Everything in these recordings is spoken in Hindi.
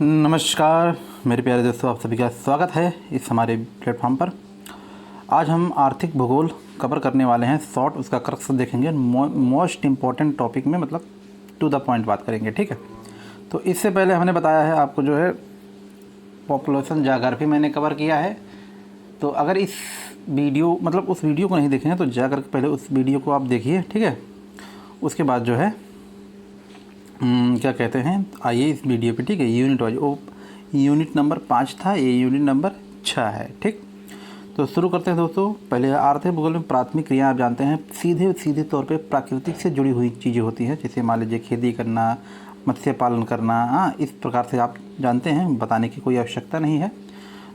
नमस्कार मेरे प्यारे दोस्तों, आप सभी का स्वागत है इस हमारे प्लेटफॉर्म पर। आज हम आर्थिक भूगोल कवर करने वाले हैं। शॉर्ट उसका क्रक्स देखेंगे, मोस्ट इम्पॉर्टेंट टॉपिक में, मतलब टू द पॉइंट बात करेंगे, ठीक है। तो इससे पहले हमने बताया है आपको जो है पॉपुलेशन ज्योग्राफी मैंने कवर किया है। तो अगर इस वीडियो मतलब उस वीडियो को नहीं देखेंगे तो जा करके पहले उस वीडियो को आप देखिए, ठीक है। उसके बाद जो है क्या कहते हैं, आइए इस वीडियो पे, ठीक है। यूनिट वाइज वो यूनिट नंबर 5 था, ये यूनिट नंबर 6 है, ठीक। तो शुरू करते हैं दोस्तों। पहले आर्थिक भूगोल में प्राथमिक क्रिया आप जानते हैं सीधे तौर पे प्राकृतिक से जुड़ी हुई चीज़ें होती हैं, जैसे मान लीजिए खेती करना, मत्स्य पालन करना। हाँ, इस प्रकार से आप जानते हैं, बताने की कोई आवश्यकता नहीं है।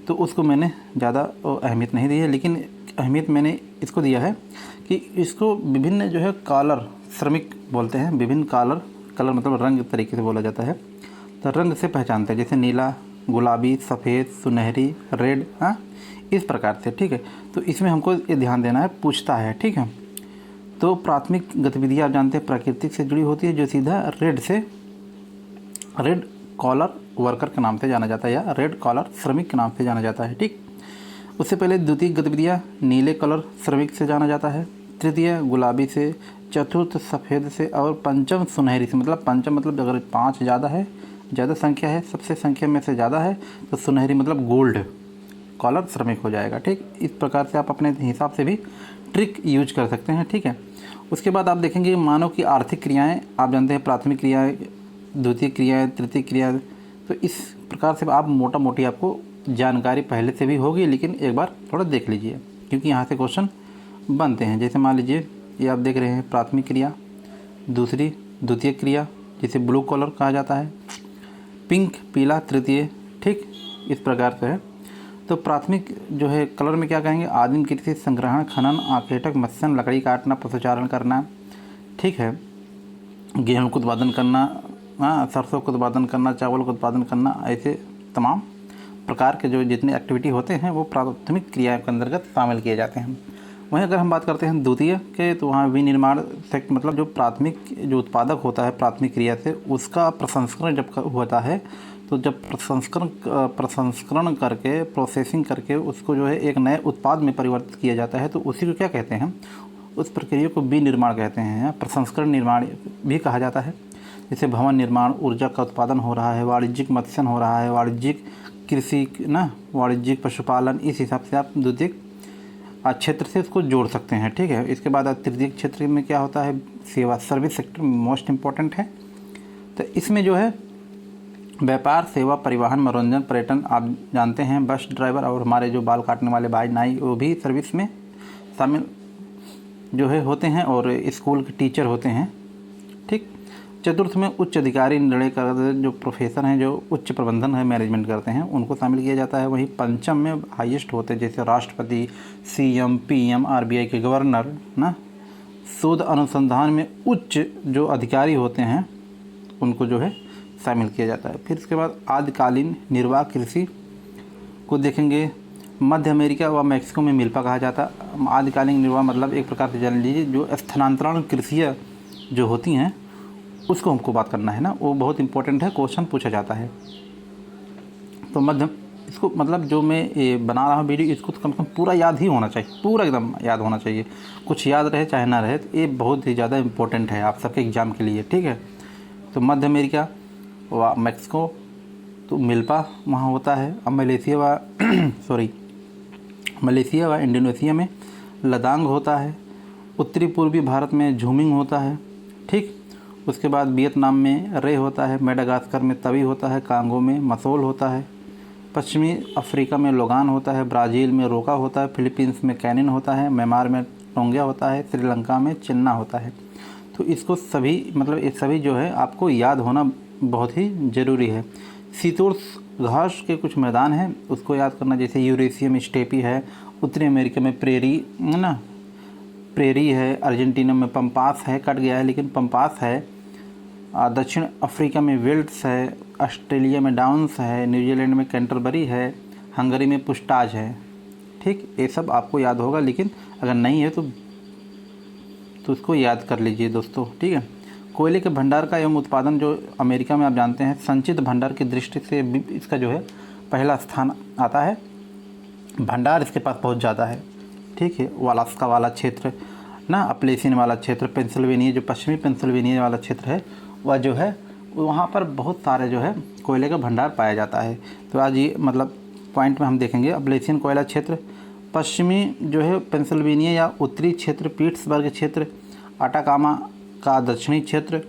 तो उसको मैंने ज़्यादा अहमियत नहीं दी है, लेकिन अहमियत मैंने इसको दिया है कि इसको विभिन्न जो है कलर, श्रमिक बोलते हैं, विभिन्न कलर मतलब रंग तरीके से बोला जाता है। तो रंग से पहचानते हैं, जैसे नीला, गुलाबी, सफ़ेद, सुनहरी, रेड। हाँ, इस प्रकार से, ठीक है। तो इसमें हमको ये ध्यान देना है, पूछता है, ठीक है। तो प्राथमिक गतिविधियाँ आप जानते हैं प्राकृतिक से जुड़ी होती है, जो सीधा रेड कॉलर वर्कर के नाम से जाना जाता है, या रेड कॉलर श्रमिक के नाम से जाना जाता है, ठीक। उससे पहले द्वितीय गतिविधियाँ नीले कलर श्रमिक से जाना जाता है, तृतीय गुलाबी से, चतुर्थ सफ़ेद से, और पंचम सुनहरी से। मतलब पंचम मतलब अगर 5 ज़्यादा संख्या है, सबसे संख्या में से ज़्यादा है, तो सुनहरी मतलब गोल्ड कॉलर श्रमिक हो जाएगा, ठीक। इस प्रकार से आप अपने हिसाब से भी ट्रिक यूज कर सकते हैं, ठीक है। उसके बाद आप देखेंगे मानव की आर्थिक क्रियाएँ आप जानते हैं, प्राथमिक क्रियाएँ, द्वितीय क्रियाएँ, तृतीय क्रियाएँ। तो इस प्रकार से आप मोटा मोटी आपको जानकारी पहले से भी होगी, लेकिन एक बार थोड़ा देख लीजिए, क्योंकि यहाँ से क्वेश्चन बनते हैं। जैसे मान लीजिए ये आप देख रहे हैं प्राथमिक क्रिया, दूसरी द्वितीय क्रिया जिसे ब्लू कलर कहा जाता है, पिंक पीला तृतीय, ठीक। इस प्रकार से है। तो प्राथमिक जो है कलर में क्या कहेंगे, आदिम कृषि, संग्रहण, खनन, आखेटक, मत्स्यन, लकड़ी काटना, पशुचारण करना, ठीक है, गेहूँ का उत्पादन करना, हाँ, सरसों का उत्पादन करना, चावल का उत्पादन करना, ऐसे तमाम प्रकार के जो जितने एक्टिविटी होते हैं वो प्राथमिक क्रिया के अंतर्गत शामिल किए जाते हैं। वहीं अगर हम बात करते हैं द्वितीय के, तो वहाँ विनिर्माण सेक्टर, मतलब जो प्राथमिक जो उत्पादक होता है प्राथमिक क्रिया से, उसका प्रसंस्करण जब होता है, तो जब प्रसंस्करण करके, प्रोसेसिंग करके उसको जो है एक नए उत्पाद में परिवर्तित किया जाता है, तो उसी को क्या कहते हैं, उस प्रक्रिया को विनिर्माण कहते हैं, या प्रसंस्करण निर्माण भी कहा जाता है। जैसे भवन निर्माण, ऊर्जा का उत्पादन हो रहा है, वाणिज्यिक मत्स्यन हो रहा है, वाणिज्यिक कृषि ना, वाणिज्यिक पशुपालन, इस हिसाब से आप द्वितीय क्षेत्र से इसको जोड़ सकते हैं, ठीक है। इसके बाद तृतीय क्षेत्र में क्या होता है, सेवा, सर्विस सेक्टर मोस्ट इम्पॉर्टेंट है। तो इसमें जो है व्यापार, सेवा, परिवहन, मनोरंजन, पर्यटन आप जानते हैं, बस ड्राइवर और हमारे जो बाल काटने वाले भाई नाई, वो भी सर्विस में शामिल जो है होते हैं, और स्कूल के टीचर होते हैं, ठीक। चतुर्थ में उच्च अधिकारी, निर्णय कर जो प्रोफेसर हैं, जो उच्च प्रबंधन है, मैनेजमेंट करते हैं, उनको शामिल किया जाता है। वहीं पंचम में हाईएस्ट होते हैं, जैसे राष्ट्रपति, सीएम, पीएम, आरबीआई के गवर्नर ना। शोध अनुसंधान में उच्च जो अधिकारी होते हैं उनको जो है शामिल किया जाता है। फिर इसके बाद आदिकालीन निर्वाह कृषि को देखेंगे। मध्य अमेरिका व मैक्सिको में मिल्पा कहा जाता है। आदिकालीन निर्वाह मतलब एक प्रकार से जान लीजिए जो स्थानांतरण कृषियाँ जो होती हैं उसको हमको बात करना है ना, वो बहुत इंपॉर्टेंट है, क्वेश्चन पूछा जाता है। तो मध्यम इसको मतलब जो मैं ये बना रहा हूँ वीडियो, इसको तो कम से कम पूरा याद ही होना चाहिए, पूरा एकदम याद होना चाहिए। कुछ याद रहे चाहे ना रहे, तो ये बहुत ही ज़्यादा इंपॉर्टेंट है आप सबके एग्ज़ाम के लिए, ठीक है। तो मध्य अमेरिका व मैक्सिको तो मिल्पा वहाँ होता है। अब मलेशिया व इंडोनेशिया में लदांग होता है। उत्तरी पूर्वी भारत में झूमिंग होता है, ठीक। उसके बाद वियतनाम में रे होता है, मेडागास्कर में तवी होता है, कांगो में मसोल होता है, पश्चिमी अफ्रीका में लोगान होता है, ब्राज़ील में रोका होता है, फिलीपींस में कैनिन होता है, म्यांमार में टोंगिया होता है, श्रीलंका में चिन्ना होता है। तो इसको सभी मतलब ये सभी जो है आपको याद होना बहुत ही ज़रूरी है। शीतोष्ण घास के कुछ मैदान हैं उसको याद करना, जैसे यूरेशिया में स्टेपी है, उत्तरी अमेरिका में प्रेरी है ना, प्रेरी है, अर्जेंटीना में पंपास है, कट गया है लेकिन पंपास है, दक्षिण अफ्रीका में विल्ट्स है, ऑस्ट्रेलिया में डाउन्स है, न्यूजीलैंड में कैंटरबरी है, हंगरी में पुस्टाज है, ठीक। ये सब आपको याद होगा, लेकिन अगर नहीं है तो उसको याद कर लीजिए दोस्तों, ठीक है। कोयले के भंडार का एवं उत्पादन जो अमेरिका में आप जानते हैं संचित भंडार की दृष्टि से इसका जो है पहला स्थान आता है। भंडार इसके पास बहुत ज़्यादा है, ठीक है। अलास्का वाला क्षेत्र ना, अपलेशियन वाला क्षेत्र, पेंसिल्वेनिया जो पश्चिमी पेंसिल्वेनिया वाला क्षेत्र है वह जो है वहाँ पर बहुत सारे जो है कोयले का भंडार पाया जाता है। तो आज ये मतलब पॉइंट में हम देखेंगे अपलेशियन कोयला क्षेत्र, पश्चिमी जो है पेंसिल्वेनिया या उत्तरी क्षेत्र, पीट्सबर्ग क्षेत्र, अटाकामा का दक्षिणी क्षेत्र,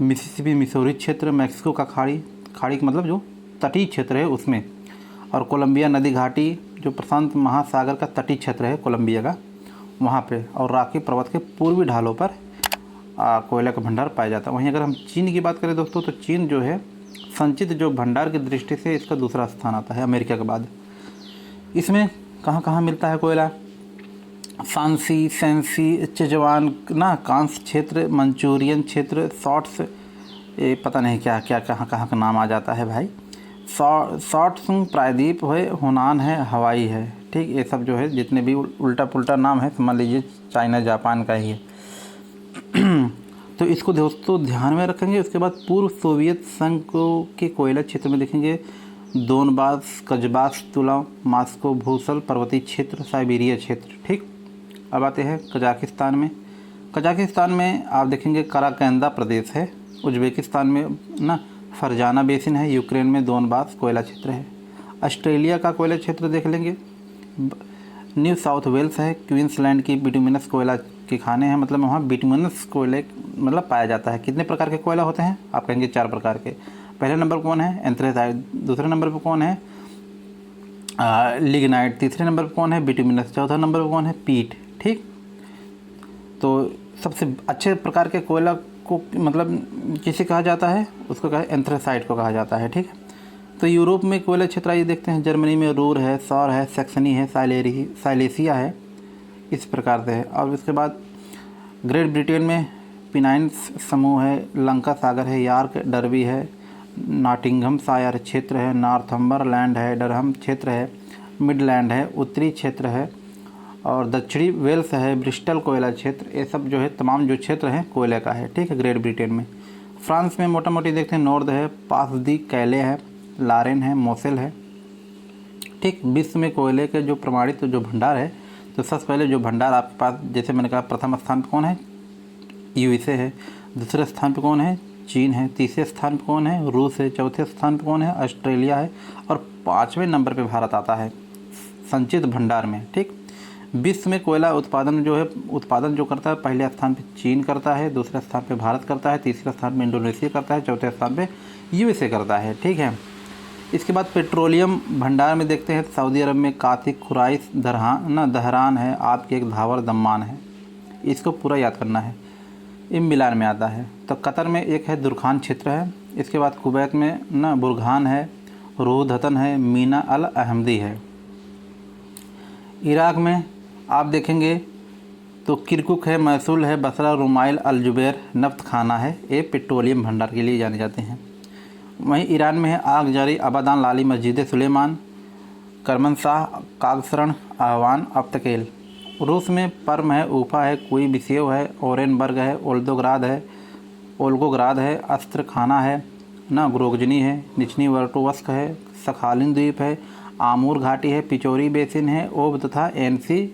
मिसिसिपी मिसौरी क्षेत्र, मैक्सिको का खाड़ी मतलब जो तटीय क्षेत्र है उसमें, और कोलंबिया नदी घाटी जो प्रशांत महासागर का तटीय क्षेत्र है कोलंबिया का, वहाँ पे, और रॉकी पर्वत के पूर्वी ढालों पर कोयला का भंडार पाया जाता है। वहीं अगर हम चीन की बात करें दोस्तों, तो चीन जो है संचित जो भंडार की दृष्टि से इसका दूसरा स्थान आता है अमेरिका के बाद। इसमें कहाँ कहाँ मिलता है कोयला? सांसी, सेंसी, चेजवान ना, कांस क्षेत्र, मंचूरियन क्षेत्र, शॉर्ट्स, ये पता नहीं क्या क्या कहाँ कहाँ का नाम आ जाता है भाई। शॉर्ट्सुंग प्रायद्वीप है, हुनान है, हवाई है, ठीक। ये सब जो है जितने भी उल्टा पुल्टा नाम है समझ लीजिए चाइना जापान का ही है। तो इसको दोस्तों ध्यान में रखेंगे। उसके बाद पूर्व सोवियत संघ के कोयला क्षेत्र में देखेंगे दोनबास, कजबास, तुला, मास्को, भूसल पर्वतीय क्षेत्र, साइबेरिया क्षेत्र, ठीक। अब आते हैं कजाकिस्तान में। कजाकिस्तान में आप देखेंगे कराकंदा प्रदेश है, उज्बेकिस्तान में ना फरजाना बेसिन है, यूक्रेन में दोनबास कोयला क्षेत्र है। ऑस्ट्रेलिया का कोयला क्षेत्र देख लेंगे, न्यू साउथ वेल्स है, क्वींसलैंड की बिटुमिनस कोयला के खाने हैं, मतलब वहाँ बिटुमिनस कोयले मतलब पाया जाता है। कितने प्रकार के कोयला होते हैं? आप कहेंगे 4 प्रकार के। पहले नंबर पर कौन है? एंथ्रेसाइट। दूसरे नंबर पर कौन है? लिग्नाइट। तीसरे नंबर पर कौन है? बिटुमिनस। चौथा नंबर पर कौन है? पीट, ठीक। तो सबसे अच्छे प्रकार के कोयला को मतलब किसे कहा जाता है? उसको कहा एंथ्रेसाइट को कहा जाता है, ठीक है। तो यूरोप में कोयला क्षेत्र आइए देखते हैं। जर्मनी में रूर है, सौर है, सैक्सनी है, साइलेसिया है, इस प्रकार से है। और उसके बाद ग्रेट ब्रिटेन में पिनाइन्स समूह है, लंका सागर है, यार्क डर्बी है, नॉटिंघमशायर क्षेत्र है, नॉर्थम्बरलैंड है, डरहम क्षेत्र है, मिडलैंड है, उत्तरी क्षेत्र है, और दक्षिणी वेल्स है, ब्रिस्टल कोयला क्षेत्र। ये सब जो है तमाम जो क्षेत्र हैं कोयले का है, ठीक है, ग्रेट ब्रिटेन में। फ्रांस में मोटा मोटी देखते हैं नॉर्द है, पास दी कैले है, लारेन है, मोसेल है, ठीक। विश्व में कोयले के जो प्रमाणित जो भंडार है, तो सबसे पहले जो भंडार आपके पास जैसे मैंने कहा प्रथम स्थान पर कौन है? यूएसए है। दूसरे स्थान पर कौन है? चीन है। तीसरे स्थान पर कौन है? रूस है। चौथे स्थान पर कौन है? ऑस्ट्रेलिया है। और 5वें नंबर पर भारत आता है संचित भंडार में, ठीक। विश्व में कोयला उत्पादन जो करता है पहले स्थान पे चीन करता है, दूसरे स्थान पे भारत करता है, तीसरे स्थान पे इंडोनेशिया करता है, चौथे स्थान पे यूएसए करता है, ठीक है। इसके बाद पेट्रोलियम भंडार में देखते हैं सऊदी अरब में कातिक, खुराइस, दहरान है, आपकी एक धावर दम्मान है, इसको पूरा याद करना है। मिलान में आता है। तो कतर में एक है दुरखान क्षेत्र है। इसके बाद कुवैत में ना बुरहान है, रूहधतन है, मीना अल अहमदी है। इराक़ में आप देखेंगे तो किरकुक है, मैसूल है, बसरा, रुमाइल, अल जुबैर नफ्त खाना है, ये पेट्रोलियम भंडार के लिए जाने जाते हैं। वहीं ईरान में है आग जारी, अबादान, लाली, मस्जिद सुलेमान, करमनशाह, कागसरण, आहवान, अब्तकेल। रूस में पर्म है, ऊफा है, कोई बिसेव है, ओरेनबर्ग है, ओल्गोग्राद है, अस्त्र खाना है ना, ग्रोगजनी है, निचनी वर्टोवस्क है, सखालिन द्वीप है, आमूर घाटी है, पिचोरी बेसिन है, ओब तथा एनसी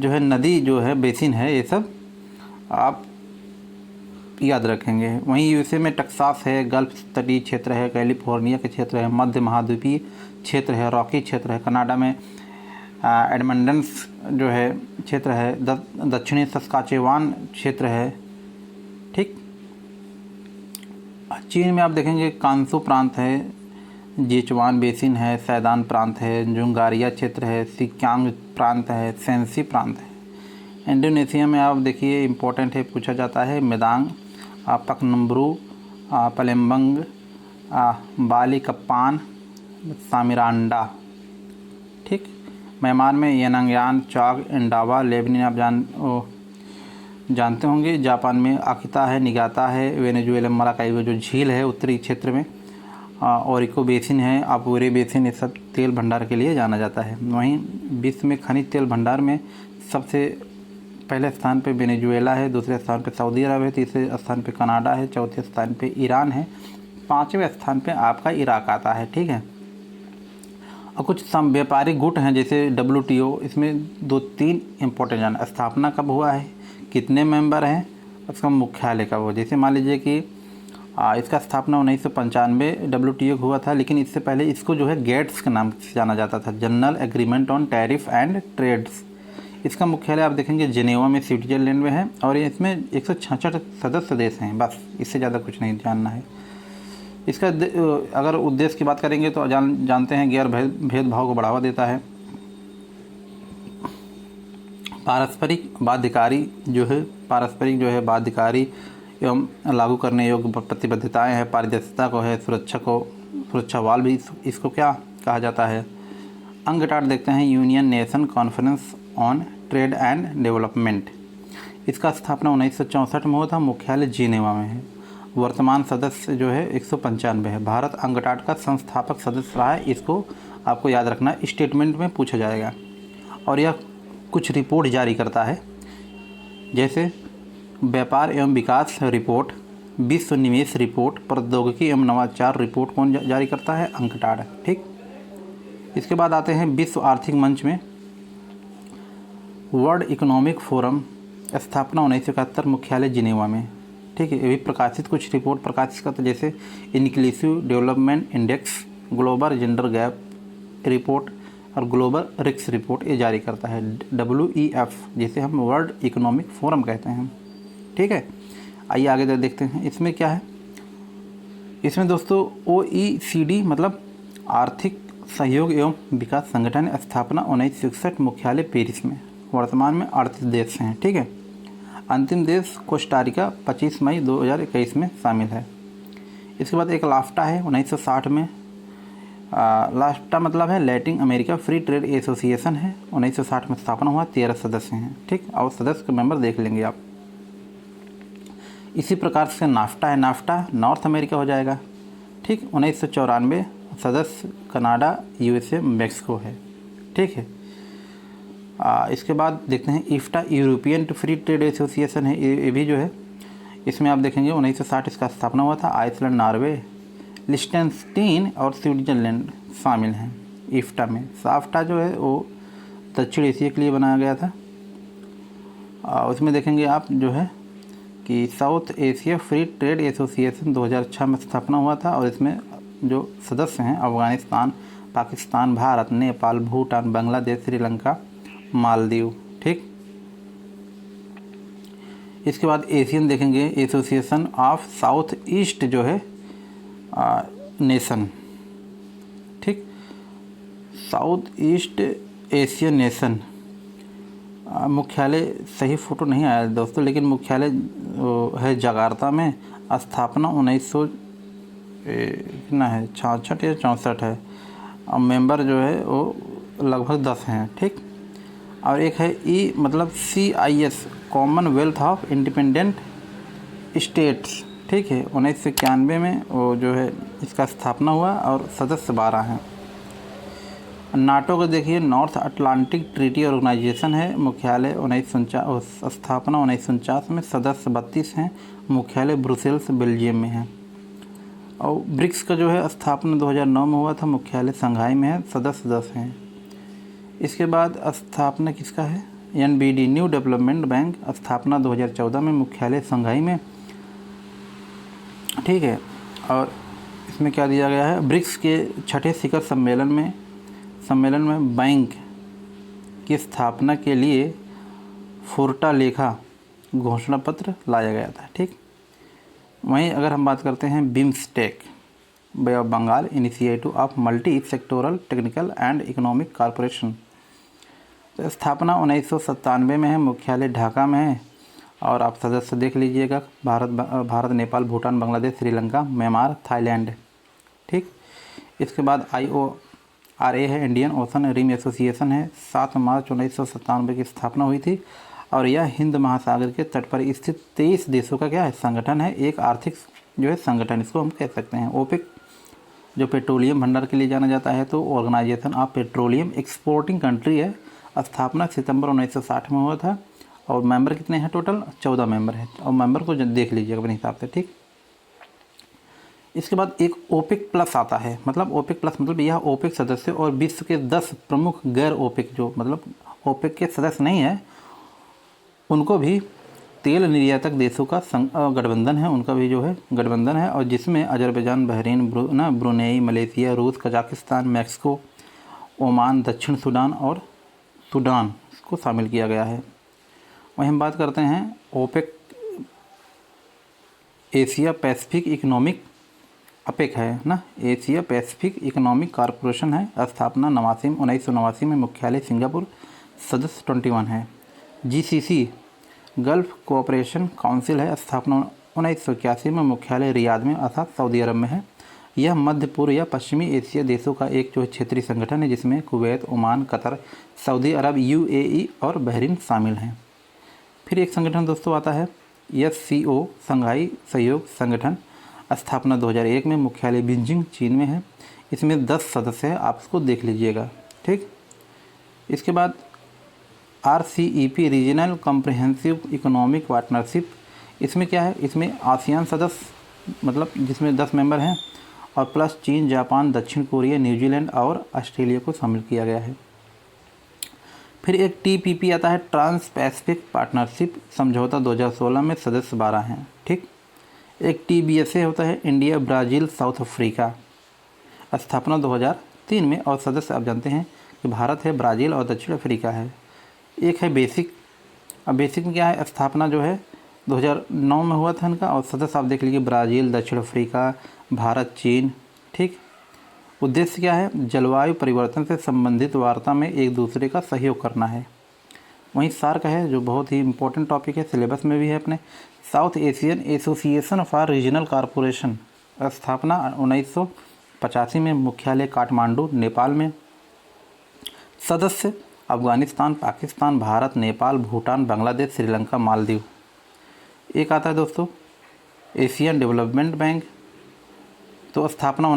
जो है नदी जो है बेसिन है, ये सब आप याद रखेंगे। वहीं यूएसए में टेक्सास है, गल्फ तटीय क्षेत्र है, कैलिफोर्निया के क्षेत्र है, मध्य महाद्वीपीय क्षेत्र है, रॉकी क्षेत्र है। कनाडा में एडमंडन्स जो है क्षेत्र है, दक्षिणी सस्काचेवान क्षेत्र है, ठीक। चीन में आप देखेंगे कांसू प्रांत है, जेचुआन बेसिन है, सैदान प्रांत है, जुंगारिया क्षेत्र है, सिक्यांग प्रांत है, सेंसी प्रांत है। इंडोनेशिया में आप देखिए इम्पोर्टेंट है, पूछा जाता है मेदांग, पकनम्बरू, पलेम्बंग, बालिकप्पान, सामिरांडा, ठीक। म्यांमार में येनांगयान, चाग, इंडावा, लेबनिन आप जानते होंगे। जापान में आकिता है, निगाता है, वेनेजुएला मराकाइबो जो झील है उत्तरी क्षेत्र में, ओरिको बेसिन है, अपूरे बेसिन, ये सब तेल भंडार के लिए जाना जाता है। वहीं विश्व में खनिज तेल भंडार में सबसे पहले स्थान पे वेनेजुएला है, दूसरे स्थान पे सऊदी अरब है, तीसरे स्थान पे कनाडा है, चौथे स्थान पे ईरान है, पाँचवें स्थान पे आपका इराक आता है। ठीक है। और कुछ सम व्यापारिक गुट हैं जैसे WTO, इसमें 2-3 इम्पोर्टेंट जानना, स्थापना कब हुआ है, कितने मेंबर हैं, उसका मुख्यालय कब हुआ। जैसे मान लीजिए कि इसका स्थापना 1995 WTO हुआ था, लेकिन इससे पहले इसको जो है गेट्स के नाम से जाना जाता था, General Agreement on Tariff and Trades. इसका मुख्यालय आप देखेंगे जिनेवा में, स्विट्जरलैंड में है, और इसमें 166 सदस्य देश हैं। बस इससे ज़्यादा कुछ नहीं जानना है। इसका अगर उद्देश्य की बात करेंगे तो जानते हैं गैर भेदभाव को बढ़ावा देता है, पारस्परिक बाध्यकारी एवं लागू करने योग्य प्रतिबद्धताएं हैं, पारदर्शिता को है, सुरक्षा वाल भी इसको क्या कहा जाता है। अंगटाट देखते हैं union nation conference on trade and development. इसका स्थापना 1964 में हुआ था, मुख्यालय जिनेवा में है। वर्तमान सदस्य जो है 195 है। भारत अंगटाट का संस्थापक सदस्य रहा है, इसको आपको याद रखना, स्टेटमेंट में पूछा जाएगा। और यह कुछ रिपोर्ट जारी करता है, जैसे व्यापार एवं विकास रिपोर्ट, विश्व निवेश रिपोर्ट, प्रौद्योगिकी एवं नवाचार रिपोर्ट कौन जारी करता है, अंगटाट। ठीक। इसके बाद आते हैं विश्व आर्थिक मंच में, वर्ल्ड इकोनॉमिक फोरम, स्थापना 1971, मुख्यालय जिनेवा में। ठीक है। ये भी प्रकाशित कुछ रिपोर्ट प्रकाशित करता है, जैसे inclusive development index, global gender gap report और ग्लोबल रिस्क रिपोर्ट, ये जारी करता है WEF, जिसे हम वर्ल्ड इकोनॉमिक फोरम कहते हैं। ठीक है। आइए आगे देखते हैं इसमें क्या है। इसमें दोस्तों OECD मतलब आर्थिक सहयोग एवं विकास संगठन, स्थापना 1961, मुख्यालय पेरिस में। वर्तमान में 38 देश हैं। ठीक है। अंतिम देश कोस्टारिका 25 मई 2021 में शामिल है। इसके बाद एक लाफ्टा है 1960 में। लाफ्टा मतलब है Latin America free trade association है, 1960 में स्थापना हुआ, 13 सदस्य हैं। ठीक। और सदस्य के मेंबर देख लेंगे आप। इसी प्रकार से नाफ्टा है, नाफ्टा नॉर्थ अमेरिका हो जाएगा। ठीक। 1994 सदस्य कनाडा, USA, मैक्सिको है। ठीक है। इसके बाद देखते हैं इफ्टा, यूरोपियन फ्री ट्रेड एसोसिएशन है, ये भी जो है इसमें आप देखेंगे 1960 इसका स्थापना हुआ था। आइसलैंड, नॉर्वे, लिechtenstein और स्विट्जरलैंड शामिल हैं इफ्टा में। साफ्टा जो है वो दक्षिण एशिया के लिए बनाया गया था। उसमें देखेंगे आप जो है कि south Asia free trade association 2006 में स्थापना हुआ था, और इसमें जो सदस्य हैं अफ़गानिस्तान, पाकिस्तान, भारत, नेपाल, भूटान, बांग्लादेश, श्रीलंका, मालदीव। ठीक। इसके बाद एशियन देखेंगे एसोसिएशन ऑफ साउथ ईस्ट जो है नेशन। ठीक। साउथ ईस्ट एशियन नेशन, मुख्यालय सही फ़ोटो नहीं आया दोस्तों, लेकिन मुख्यालय है जकार्ता में। स्थापना 1900 कितना है, 66 या 64 है। और मेंबर जो है वो लगभग 10 हैं। ठीक। और एक है मतलब CIS, Commonwealth of independent states. ठीक है। 1991 में वो जो है इसका स्थापना हुआ, और सदस्य 12 हैं। नाटो को देखिए, नॉर्थ अटलांटिक ट्रीटी ऑर्गेनाइजेशन है, मुख्यालय 1949, स्थापना 1949 में, सदस्य 32 हैं, मुख्यालय ब्रुसेल्स, बेल्जियम में है। और ब्रिक्स का जो है स्थापना 2009 में हुआ था, मुख्यालय शंघाई में है, सदस्य 10 हैं। इसके बाद स्थापना किसका है, NBD, न्यू डेवलपमेंट बैंक, स्थापना 2014 में, मुख्यालय शंघाई में। ठीक है। और इसमें क्या दिया गया है, ब्रिक्स के छठे शिखर सम्मेलन में बैंक की स्थापना के लिए फोर्टालेखा घोषणा पत्र लाया गया था। ठीक। वहीं अगर हम बात करते हैं BIMSTEC, Bay of Bengal Initiative of Multi Sectoral Technical and Economic Corporation, तो स्थापना 1997 में है, मुख्यालय ढाका में है। और आप सदस्य देख लीजिएगा, भारत, नेपाल, भूटान, बांग्लादेश, श्रीलंका, म्यांमार, थाईलैंड। ठीक। इसके बाद IORA है, इंडियन ओशन रिम एसोसिएशन है, 7 मार्च 1997 की स्थापना हुई थी, और यह हिंद महासागर के तट पर स्थित 23 देशों का क्या है, संगठन है, एक आर्थिक जो है संगठन, इसको हम कह सकते हैं। ओपेक जो पेट्रोलियम भंडार के लिए जाना जाता है, तो Organization of Petroleum Exporting Country है, स्थापना सितंबर 1960 में हुआ था, और मेंबर कितने हैं टोटल? 14 मेंबर हैं। और मेंबर को देख लीजिएगा अपने हिसाब से, ठीक। इसके बाद एक ओपेक प्लस आता है, मतलब ओपेक प्लस मतलब यह ओपेक सदस्य और विश्व के 10 प्रमुख गैर ओपेक, जो मतलब ओपेक के सदस्य नहीं है, उनको भी तेल निर्यातक देशों का गठबंधन है, उनका भी जो है गठबंधन है, और जिसमें अजरबैजान, बहरीन, ब्रुनेई, मलेशिया, रूस, कजाकिस्तान, मैक्सिको, ओमान, दक्षिण सूडान और सूडान को शामिल किया गया है। वहीं हम बात करते हैं OPEC Asia Pacific Economic, APEC है ना, एशिया पैसिफिक इकोनॉमिक कॉरपोरेशन है, स्थापना 1989 में, मुख्यालय सिंगापुर, सदस्य 21 है। जीसीसी गल्फ कोऑपरेशन काउंसिल है, स्थापना 1981 में, मुख्यालय रियाद में अर्थात सऊदी अरब में है। यह मध्य पूर्व या पश्चिमी एशिया देशों का एक जो है क्षेत्रीय संगठन है, जिसमें कुवैत, ओमान, कतर, सऊदी अरब, यूएई और बहरीन शामिल हैं। फिर एक संगठन दोस्तों आता है SCO, शंघाई सहयोग संगठन, स्थापना 2001 में, मुख्यालय बीजिंग चीन में है। इसमें 10 सदस्य हैं, आप इसको देख लीजिएगा, ठीक। इसके बाद RCEP regional comprehensive economic partnership, इसमें क्या है? इसमें आसियान सदस्य, मतलब जिसमें 10 मेंबर हैं, और प्लस चीन, जापान, दक्षिण कोरिया, न्यूजीलैंड और ऑस्ट्रेलिया को शामिल किया गया है। फिर एक TPP आता है, ट्रांस पैसिफिक पार्टनरशिप समझौता, 2016 में, सदस्य 12 हैं, ठीक। एक TBSA होता है, इंडिया, ब्राज़ील, साउथ अफ्रीका, स्थापना 2003 में, और सदस्य आप जानते हैं कि भारत है, ब्राज़ील और दक्षिण अफ्रीका है। एक है बेसिक, अब बेसिक में क्या है? स्थापना जो है 2009 में हुआ था इनका, और सदस्य आप देख लीजिए ब्राज़ील, दक्षिण अफ्रीका, भारत, चीन, ठीक। उद्देश्य क्या है? जलवायु परिवर्तन से संबंधित वार्ता में एक दूसरे का सहयोग करना है। वहीं सार्क है, जो बहुत ही इंपॉर्टेंट टॉपिक है, सिलेबस में भी है अपने, south Asian association for regional corporation, स्थापना 1985 में, मुख्यालय काठमांडू, नेपाल में, सदस्य अफगानिस्तान, पाकिस्तान, भारत, नेपाल, भूटान, बांग्लादेश, श्रीलंका, मालदीव। एक आता है दोस्तों एशियन डेवलपमेंट बैंक, तो स्थापना